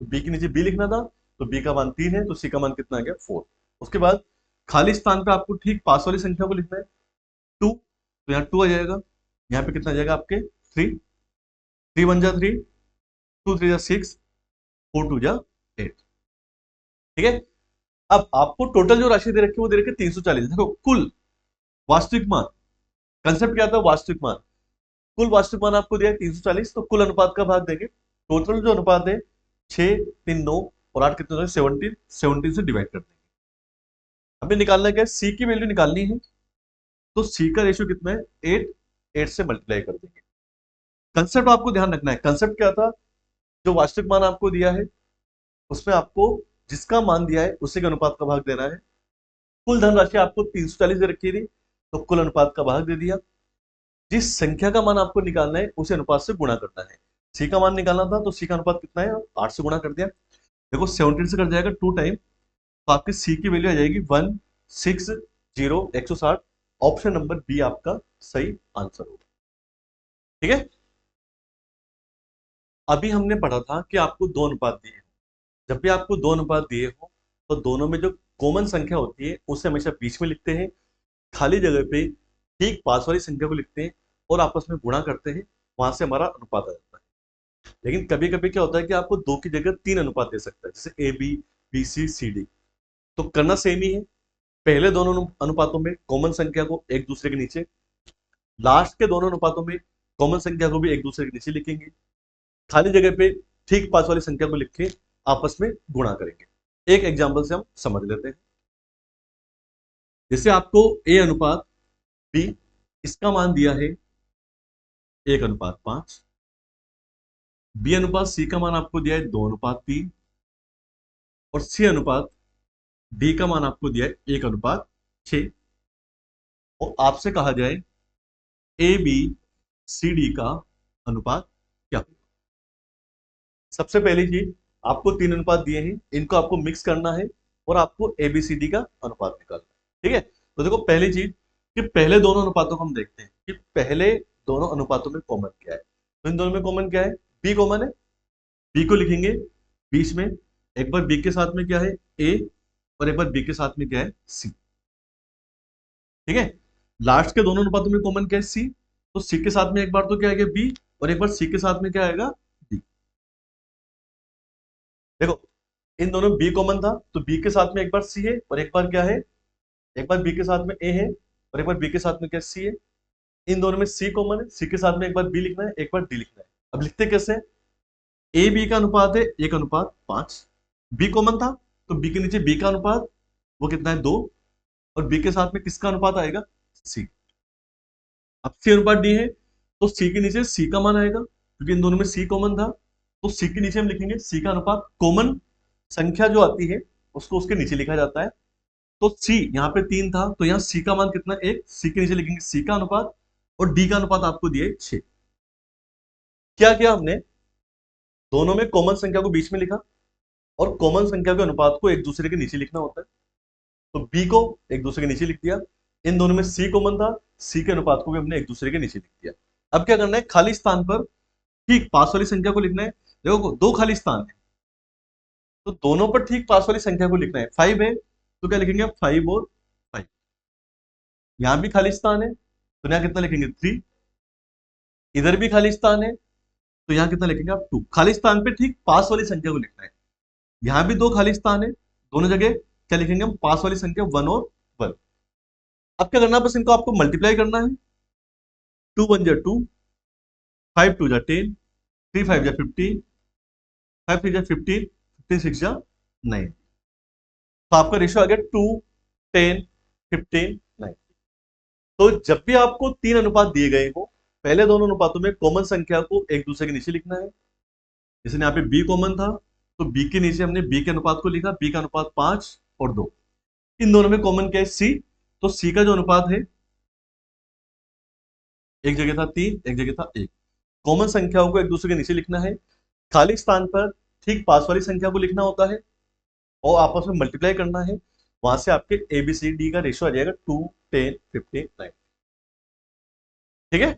तो बी के नीचे बी लिखना था, तो बी का मान 3 है, तो सी का मान कितना आ गया 4। उसके बाद खाली स्थान पे आपको ठीक पास वाली संख्या को लिखना है 2, तो यहाँ 2 आ जाएगा, यहाँ पे कितना आ जाएगा आपके 3, 3 1 जा 3, 2 3 जा 6, 4 2 जा 8। ठीक है, अब आपको टोटल जो राशि दे रखी है वो दे रखी है 340। देखो, कुल वास्तविक मान, कंसेप्ट क्या था, वास्तविक मान, कुल वास्तविक मान आपको दिया है 340, तो कुल अनुपात का भाग देंगे। टोटल जो अनुपात है 6 3 9 और 8 कितने 17, 17 से डिवाइड कर देंगे। हमें निकालना क्या है, सी की वैल्यू निकालनी है, तो सी का रेशियो कितना है 8, 8 से मल्टीप्लाई कर देंगे। कंसेप्ट आपको ध्यान रखना है, कंसेप्ट क्या था, जो वास्तविक मान आपको दिया है उसमें आपको जिसका मान दिया है उसी के अनुपात का भाग देना है। कुल धनराशि आपको 340 दे रखी थी, तो कुल अनुपात का भाग दे दिया। जिस संख्या का मान आपको निकालना है उसे अनुपात से गुणा करना है। सी का मान निकालना था, तो सी का अनुपात कितना है 8 से गुणा कर दिया। देखो 17 से कर जाएगा 2 टाइम, तो आपकी सी की वैल्यू आ जाएगी 160 160। ऑप्शन नंबर बी आपका सही आंसर होगा। ठीक है, अभी हमने पढ़ा था कि आपको दो अनुपात दिए। जब भी आपको दो अनुपात दिए हो तो दोनों में जो कॉमन संख्या होती है उसे हमेशा बीच में लिखते हैं, खाली जगह पे ठीक पास वाली संख्या को लिखते हैं और आपस में गुणा करते हैं, वहां से हमारा अनुपात आ जाता है। लेकिन कभी कभी क्या होता है कि आपको दो की जगह तीन अनुपात दे सकता है, जैसे A B, B C, C D. तो करना सेम ही है, पहले दोनों अनुपातों में कॉमन संख्या को एक दूसरे के नीचे, लास्ट के दोनों अनुपातों में कॉमन संख्या को भी एक दूसरे के नीचे लिखेंगे, खाली जगह पे ठीक पास वाली संख्या को लिख के आपस में गुणा करेंगे। एक एग्जांपल से हम समझ लेते हैं। जैसे आपको ए अनुपात बी, इसका मान दिया है 1:5, बी अनुपात सी का मान आपको दिया है 2:3, और सी अनुपात डी का मान आपको दिया है 1:6। और आपसे कहा जाए ए बी सी डी का अनुपात क्या होगा। सबसे पहली चीज, आपको तीन अनुपात दिए हैं, इनको आपको मिक्स करना है और आपको एबीसीडी का अनुपात निकालना है। ठीक है, तो देखो पहली चीज कि पहले दोनों अनुपातों को हम देखते हैं कि पहले दोनों अनुपातों में कॉमन क्या है। तो इन दोनों में कॉमन क्या है, बी कॉमन है, बी को लिखेंगे बीच में, एक बार बी के साथ में क्या है ए, और एक बार बी के साथ में क्या है सी। ठीक है, लास्ट के दोनों अनुपातों में कॉमन क्या है सी, तो सी के साथ में एक बार तो क्या आएगा बी, और एक बार सी के साथ में क्या आएगा डी। देखो इन दोनों बी कॉमन था तो बी के साथ में एक बार सी है और एक बार क्या है, एक बार बी के साथ में ए है और एक बार बी के साथ में क्या सी है। इन दोनों में सी कॉमन है, सी के साथ में एक बार बी लिखना है, एक बार डी लिखना है। अब लिखते कैसे, ए बी का अनुपात है 1:5, बी कॉमन था तो बी के नीचे बी का अनुपात वो कितना है 2, और बी के साथ में किसका अनुपात आएगा सी। अब सी अनुपात डी है तो सी के नीचे सी का मान आएगा, क्योंकि इन दोनों में सी कॉमन था तो सी के नीचे हम लिखेंगे सी का अनुपात। कॉमन संख्या जो आती है उसको उसके नीचे लिखा जाता है। तो सी यहाँ पे 3 था तो यहाँ सी का मान कितना है 1, सी के नीचे लिखेंगे सी का अनुपात, और डी का अनुपात आपको दिया है 6। क्या किया हमने, दोनों में कॉमन संख्या को बीच में लिखा, और कॉमन संख्या के अनुपात को एक दूसरे के नीचे लिखना होता है, तो बी को एक दूसरे के नीचे लिख दिया। इन दोनों में सी कॉमन था, सी के अनुपात को भी हमने एक दूसरे के नीचे लिख दिया। अब क्या करना है, खाली स्थान पर ठीक पास वाली संख्या को लिखना है। देखो दो खाली स्थान है तो दोनों पर ठीक पास वाली संख्या को लिखना है। 5 है तो क्या लिखेंगे 5 और 5। यहां भी खाली स्थान है तो यहाँ कितना लिखेंगे 3, इधर भी खाली स्थान है तो यहाँ कितना लिखेंगे आप 2। खाली स्थान पे ठीक पास वाली संख्या को लिखना है। यहाँ भी दो खाली स्थान है, दोनों जगह क्या लिखेंगे हम पास वाली संख्या 1 और 1। अब क्या करना है, बस इनको आपको मल्टीप्लाई करना है। 2 1 जा 2, 5 2 जा 10, 3 5 जा 15, 5 3 जा 15, 15 6 जा 9। तो आपका रेशियो आ गया 2 10 15 9। तो जब भी आपको तीन अनुपात दिए गए हो, पहले दोनों अनुपातों में कॉमन संख्या को एक दूसरे के नीचे लिखना है। जैसे यहाँ पे बी कॉमन था तो बी के नीचे हमने बी के अनुपात को लिखा, बी का अनुपात 5 और 2। इन दोनों में कॉमन क्या है सी, तो सी का जो अनुपात है एक जगह था 3, एक जगह था 1। कॉमन संख्याओं को एक दूसरे के नीचे लिखना है, खाली स्थान पर ठीक पास वाली संख्या को लिखना होता है और आपस में मल्टीप्लाई करना है। वहां से आपके एबीसीडी का रेशियो आ जाएगा 2 10 15 9। ठीक है,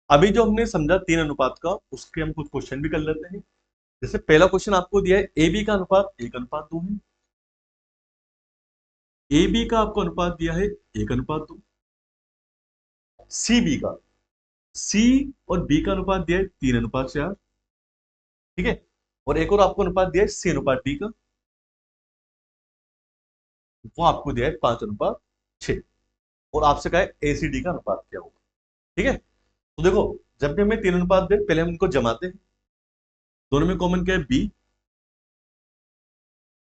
अभी जो हमने समझा तीन अनुपात का, उसके हम कुछ क्वेश्चन भी कर लेते हैं। जैसे पहला क्वेश्चन आपको दिया है ए बी का अनुपात 1:2 है, ए बी का आपको अनुपात दिया है 1:2। सी बी का, सी और बी का अनुपात दिया है 3:4। ठीक है, और एक और आपको अनुपात दिया है C/D का, वो आपको दिया है 5:6। और आपसे कहा है ACD का अनुपात क्या होगा। ठीक है, तो देखो जब भी हमें तीन अनुपात दे पहले हम इनको जमाते हैं। दोनों में कॉमन क्या है बी,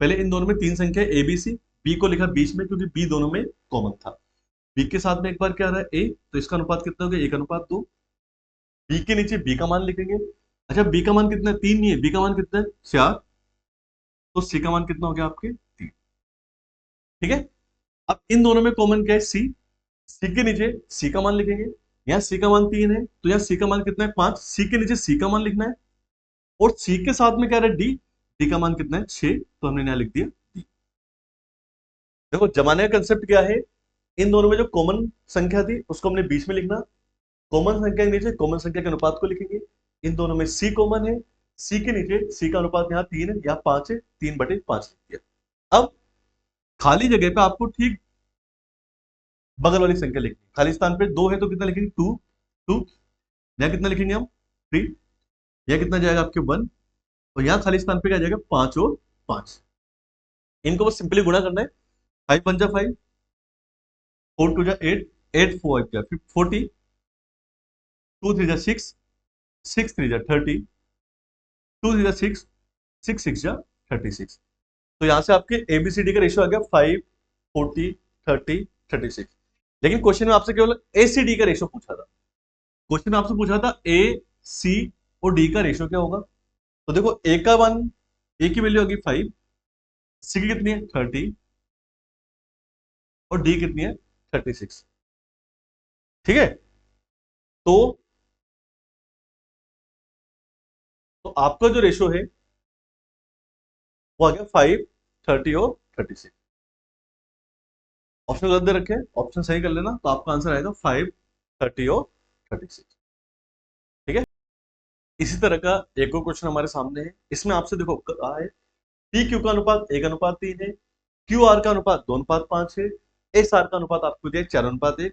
पहले इन दोनों में तीन संख्या है ABC, बी को लिखा बीच में क्योंकि बी दोनों में कॉमन था। बी के साथ में एक बार क्या आ रहा है ए, तो इसका अनुपात कितना हो गया 1:2। बी के नीचे बी का मान लिखेंगे। अच्छा बी का मान कितना है 3 नहीं है, बी का मान कितना है 4, तो सी का मान कितना हो गया आपके 3। ठीक है, अब इन दोनों में कॉमन क्या है सी, सी के नीचे सी का मान लिखेंगे। यहाँ सी का मान 3 है तो यहाँ सी का मान कितना है 5, सी के नीचे सी का मान लिखना है, और सी के साथ में क्या है डी, डी का मान कितना है 6, तो हमने यहाँ लिख दिया डी। देखो जमाने का कंसेप्ट क्या है, इन दोनों में जो कॉमन संख्या थी उसको हमने बीच में लिखना, कॉमन संख्या के नीचे कॉमन संख्या के अनुपात को लिखेंगे। इन दोनों में सी कॉमन है, सी के नीचे सी का अनुपात यहाँ 3 है, यहाँ 5 है, 3/5 लिख दिया। अब खाली जगह पे आपको ठीक बगल वाली संख्या लिखनी, खाली स्थान पे 2 है तो कितना लिखेंगे 2, 2, यहाँ कितना लिखेंगे हम 3, यह कितना जाएगा आपके 1, और यहाँ खाली स्थान पे क्या जाएगा 5 और 5। इनको बस सिंपली गुणा करना है, 5 1 जा 5, 4 2 जा 8, 8 4 जा 40, 2 3 जा 6, 6 3 जा 30, 2 3 जा 6, 6 6 जा 36। तो यहां से आपके एबीसीडी का रेशियो आ गया 5 40 30 36। लेकिन क्वेश्चन में आपसे केवल एसीडी का रेशियो पूछा था, क्वेश्चन में आपसे पूछा था ए सी और डी का रेशियो क्या होगा। तो देखो ए का वन, ए की वैल्यू होगी 5, सी की कितनी है 30 और डी कितनी है 36। ठीक है, तो आपका जो रेशियो है वो आ गया 5 30 और 36। ऑप्शन गलत दे रखे, ऑप्शन सही कर लेना तो आपका आंसर आएगा 5 30 और 36। ठीक है, इसी तरह का एक और क्वेश्चन हमारे सामने है। इसमें आपसे देखो कहा है पी क्यू का अनुपात 1:3 है, क्यू आर का अनुपात 2:5 है, एस आर का अनुपात आपको दिया है 4:1।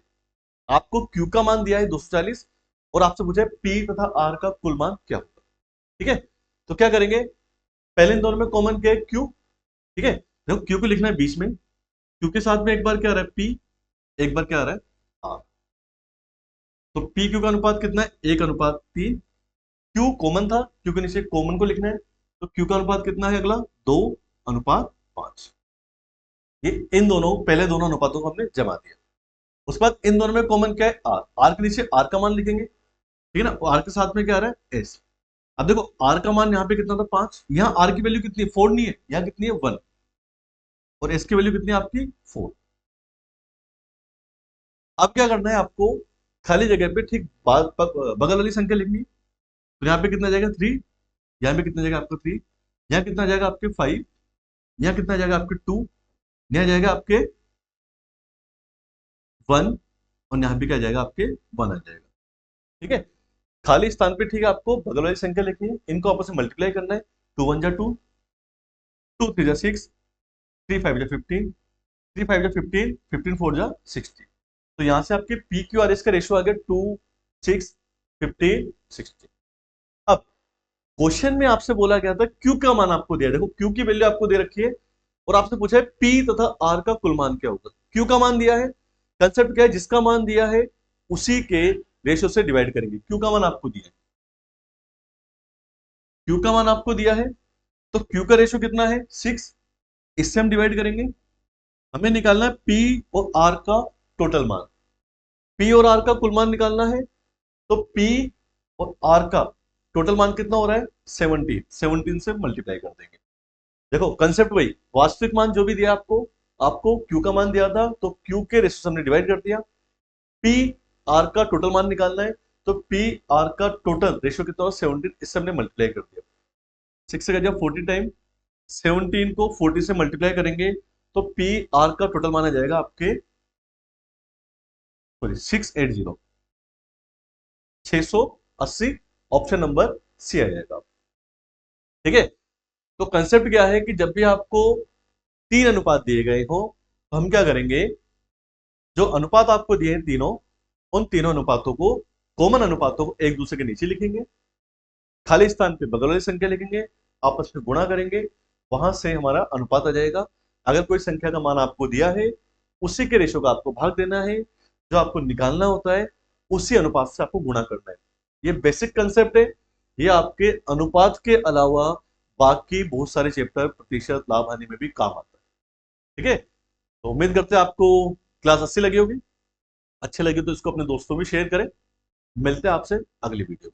आपको क्यू का मान दिया है 240 और आपसे पूछा है पी तथा आर का कुल मान क्या होगा। ठीक है, तो क्या करेंगे, पहले इन दोनों में कॉमन क्या है क्यू। ठीक है, देखो क्यू को लिखना है बीच में, क्यू के साथ में एक बार क्या आ रहा है पी, एक बार क्या आ रहा है आर। तो पी क्यू का अनुपात कितना है 1:3। क्यू कॉमन था, क्यू के नीचे कॉमन को लिखना है, तो क्यू का अनुपात कितना है अगला 2:5। ये इन दोनों पहले दोनों अनुपातों को हमने जमा दिया। उसके बाद इन दोनों में कॉमन क्या है आर, आर के नीचे आर का मान लिखेंगे। ठीक है ना, आर के साथ में क्या आ रहा है एस। अब देखो आर का मान यहाँ पे कितना था 5, यहाँ आर की वैल्यू कितनी है 4 नहीं है, यहाँ कितनी है 1, और एस की वैल्यू कितनी है आपकी 4। अब क्या करना है आपको, खाली जगह पे ठीक बगल वाली संख्या लिखनी है। तो यहाँ पे कितना जाएगा 3, यहाँ पे कितना जाएगा आपका 3, यहाँ कितना जाएगा आपके 5, यहाँ कितना जाएगा आपके 2, यहाँ जाएगा आपके 1, और यहाँ पे क्या जाएगा आपके 1 आ जाएगा। ठीक है, खाली स्थान पे ठीक है आपको बगल वाली संख्या लिखनी है, इनको आपस में मल्टीप्लाई करना है। 2 1 जा 2, 2 3 जा 6, 3 5 जा 15, 3 5 जा 15, 15 4 जा 60। तो यहां से आपके पी क्यू आर एस का रेशियो आ गया 2 6 15 60। अब क्वेश्चन में आपसे बोला गया था क्यू का मान आपको दिया, देखो क्यू की वैल्यू आपको दे रखी है और आपसे पूछा है पी तथा आर का कुल मान क्या होगा। क्यू का मान दिया है, कंसेप्ट क्या है, जिसका मान दिया है उसी के रेशियो से डिवाइड करेंगे। क्यू का मान आपको दिया है, क्यू का मान आपको दिया है, तो क्यू का रेशियो कितना है 6, इससे हम डिवाइड करेंगे। हमें निकालना है पी और आर का टोटल मान, पी और आर का कुल मान निकालना है। तो पी और आर का टोटल मान कितना हो रहा है 17, 17 से मल्टीप्लाई कर देंगे। देखो कंसेप्ट वही, वास्तविक मान जो भी दिया आपको, आपको क्यू का मान दिया था तो क्यू के रेशियो से हमने डिवाइड कर दिया। पी आर का टोटल मान निकालना है, तो पी आर का टोटल रेशियो कितना होगा 17, इससे हमने मल्टीप्लाई कर दिया। 6 से जब 40 टाइम 17 को 40 से मल्टीप्लाई करेंगे तो पी आर का टोटल माना जाएगा आपके 680, 680। ऑप्शन नंबर सी आ जाएगा। ठीक है, तो कंसेप्ट क्या है कि जब भी आपको 3 अनुपात दिए गए हो तो हम क्या करेंगे, जो अनुपात आपको दिए हैं तीनों, उन तीनों अनुपातों को, कॉमन अनुपातों को एक दूसरे के नीचे लिखेंगे, खाली स्थान पे बगल वाली संख्या लिखेंगे, आपस में गुणा करेंगे, वहां से हमारा अनुपात आ जाएगा। अगर कोई संख्या का मान आपको दिया है उसी के रेशो का आपको भाग देना है, जो आपको निकालना होता है उसी अनुपात से आपको गुणा करना है। ये बेसिक कंसेप्ट है, ये आपके अनुपात के अलावा बाकी बहुत सारे चैप्टर प्रतिशत लाभ हानि में भी काम आता है। ठीक है, तो उम्मीद करते हैं आपको क्लास अच्छी लगी होगी। अच्छी लगी तो इसको अपने दोस्तों भी शेयर करें। मिलते हैं आपसे अगली वीडियो।